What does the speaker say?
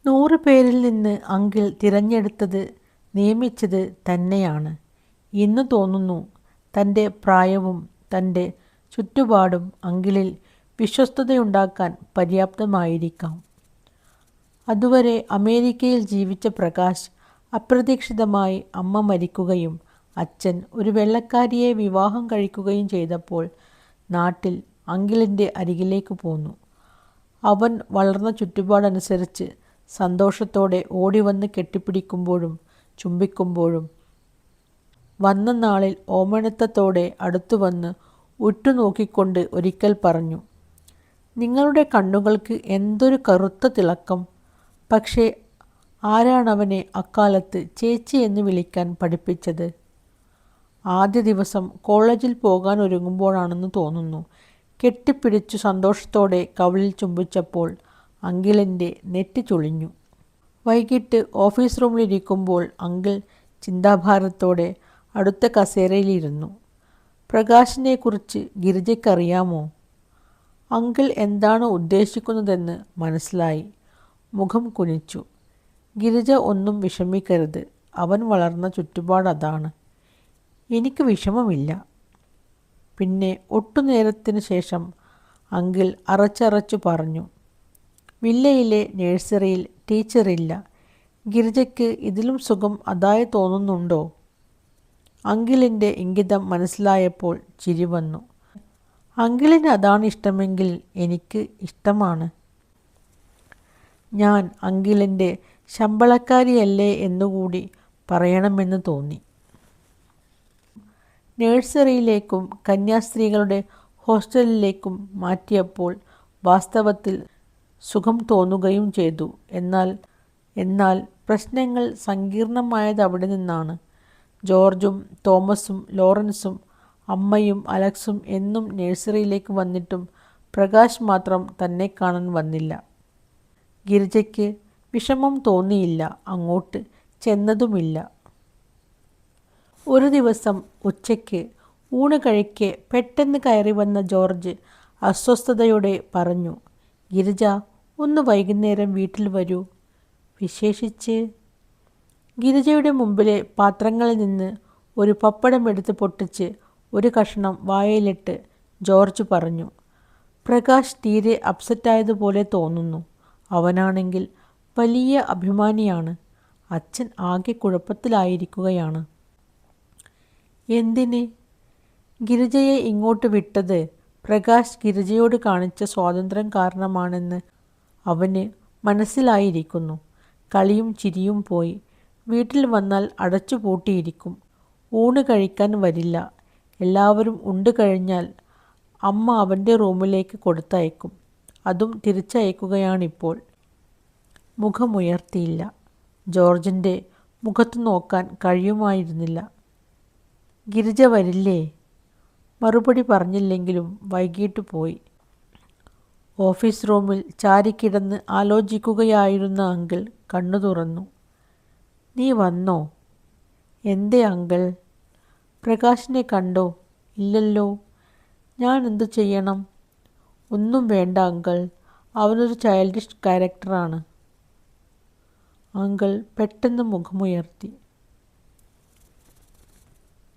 100 പേരിൽ നിന്ന് അങ്കിൾ തിരഞ്ഞെടുത്തത്, നിയമിച്ചത് തന്നെയാണ്. ഇന്ന് തോന്നുന്നു തൻ്റെ പ്രായവും തൻ്റെ ചുറ്റുപാടും അങ്കിളിൽ വിശ്വസ്തതയുണ്ടാക്കാൻ പര്യാപ്തമായിരിക്കാം. അതുവരെ അമേരിക്കയിൽ ജീവിച്ച പ്രകാശ് അപ്രതീക്ഷിതമായി അമ്മ മരിക്കുകയും അച്ഛൻ ഒരു വെള്ളക്കാരിയെ വിവാഹം കഴിക്കുകയും ചെയ്തപ്പോൾ നാട്ടിൽ അങ്കിളിൻ്റെ അരികിലേക്ക് പോന്നു. അവൻ വളർന്ന ചുറ്റുപാടനുസരിച്ച് സന്തോഷത്തോടെ ഓടിവന്ന് കെട്ടിപ്പിടിക്കുമ്പോഴും ചുംബിക്കുമ്പോഴും വന്ന നാളിൽ ഓമനത്തത്തോടെ അടുത്തുവന്ന് ഉറ്റുനോക്കിക്കൊണ്ട് ഒരിക്കൽ പറഞ്ഞു, "നിങ്ങളുടെ കണ്ണുകൾക്ക് എന്തൊരു കറുത്ത തിളക്കം! പക്ഷേ ആരാണവനെ അക്കാലത്ത് ചേച്ചി എന്ന് വിളിക്കാൻ പഠിപ്പിച്ചത്?" ആദ്യ ദിവസം കോളേജിൽ പോകാൻ ഒരുങ്ങുമ്പോഴാണെന്ന് തോന്നുന്നു കെട്ടിപ്പിടിച്ചു സന്തോഷത്തോടെ കവിളിൽ ചുംബിച്ചപ്പോൾ അങ്കിളിൻ്റെ നെറ്റി ചുളിഞ്ഞു. വൈകിട്ട് ഓഫീസ് റൂമിലിരിക്കുമ്പോൾ അങ്കിൾ ചിന്താഭാരത്തോടെ അടുത്ത കസേരയിലിരുന്നു. പ്രകാശിനെക്കുറിച്ച് ഗിരിജയ്ക്കറിയാമോ? അങ്കിൾ എന്താണ് ഉദ്ദേശിക്കുന്നതെന്ന് മനസ്സിലായി. മുഖം കുനിച്ചു. "ഗിരിജ ഒന്നും വിഷമിക്കരുത്. അവൻ വളർന്ന ചുറ്റുപാടതാണ്. എനിക്ക് വിഷമമില്ല." പിന്നെ ഒട്ടുനേരത്തിന് ശേഷം അങ്കിൾ അറച്ചറച്ചു പറഞ്ഞു, "വില്ലയിലെ നഴ്സറിയിൽ ടീച്ചറില്ല. ഗിരിജയ്ക്ക് ഇതിലും സുഖം അതായി തോന്നുന്നുണ്ടോ?" അങ്കിളിൻ്റെ ഇംഗിതം മനസ്സിലായപ്പോൾ ചിരി വന്നു. "അങ്കിളിന് അതാണ് ഇഷ്ടമെങ്കിൽ എനിക്ക് ഇഷ്ടമാണ്. ഞാൻ അങ്കിളിൻ്റെ ശമ്പളക്കാരിയല്ലേ എന്നുകൂടി പറയണമെന്ന് തോന്നി." നഴ്സറിയിലേക്കും കന്യാസ്ത്രീകളുടെ ഹോസ്റ്റലിലേക്കും മാറ്റിയപ്പോൾ വാസ്തവത്തിൽ സുഖം തോന്നുകയും ചെയ്തു. എന്നാൽ പ്രശ്നങ്ങൾ സങ്കീർണമായതവിടെ നിന്നാണ്. ജോർജും തോമസും ലോറൻസും അമ്മയും അലക്സും എന്നും നഴ്സറിയിലേക്ക് വന്നിട്ടും പ്രകാശ് മാത്രം തന്നെ കാണാൻ വന്നില്ല. ഗിരിജയ്ക്ക് വിഷമം തോന്നിയില്ല, അങ്ങോട്ട് ചെന്നതുമില്ല. ഒരു ദിവസം ഉച്ചയ്ക്ക് ഊണ് കഴിക്കെ പെട്ടെന്ന് കയറി വന്ന ജോർജ് അസ്വസ്ഥതയോടെ പറഞ്ഞു, "ഗിരിജ, ഒന്ന് വൈകുന്നേരം വീട്ടിൽ വരൂ. വിശേഷിച്ച്." ഗിരിജയുടെ മുമ്പിലെ പാത്രങ്ങളിൽ നിന്ന് ഒരു പപ്പടം എടുത്ത് പൊട്ടിച്ച് ഒരു കഷണം വായയിലിട്ട് ജോർജ് പറഞ്ഞു, "പ്രകാശ് തീരെ അപ്സെറ്റായതുപോലെ തോന്നുന്നു. അവനാണെങ്കിൽ വലിയ അഭിമാനിയാണ്. അച്ഛൻ ആകെ കുഴപ്പത്തിലായിരിക്കുകയാണ്." "എന്തിന്?" "ഗിരിജയെ ഇങ്ങോട്ട് വിട്ടത് പ്രകാശ് ഗിരിജയോട് കാണിച്ച സ്വാതന്ത്ര്യം കാരണമാണെന്ന് അവന് മനസ്സിലായിരിക്കുന്നു. കളിയും ചിരിയും പോയി. വീട്ടിൽ വന്നാൽ അടച്ചു പൂട്ടിയിരിക്കും. ഊണ് കഴിക്കാൻ വരില്ല. എല്ലാവരും ഉണ്ട് കഴിഞ്ഞാൽ അമ്മ അവൻ്റെ റൂമിലേക്ക് കൊടുത്തയക്കും. അതും തിരിച്ചയക്കുകയാണിപ്പോൾ." മുഖമുയർത്തിയില്ല. ജോർജിൻ്റെ മുഖത്ത് നോക്കാൻ കഴിയുമായിരുന്നില്ല. "ഗിരിജ വരില്ലേ?" മറുപടി പറഞ്ഞില്ലെങ്കിലും വൈകിട്ട് പോയി. ഓഫീസ് റൂമിൽ ചാരിക്കിടന്ന് ആലോചിക്കുകയായിരുന്ന അങ്കിൾ കണ്ണു തുറന്നു. "നീ വന്നോ?" "എന്തേ അങ്കിൾ?" "പ്രകാശിനെ കണ്ടോ?" "ഇല്ലല്ലോ." "ഞാൻ എന്തു ചെയ്യണം?" "ഒന്നും വേണ്ട അങ്കിൾ. അവനൊരു ചൈൽഡിഷ് ക്യാരക്ടറാണ്." അങ്കിൾ പെട്ടെന്ന് മുഖമുയർത്തി.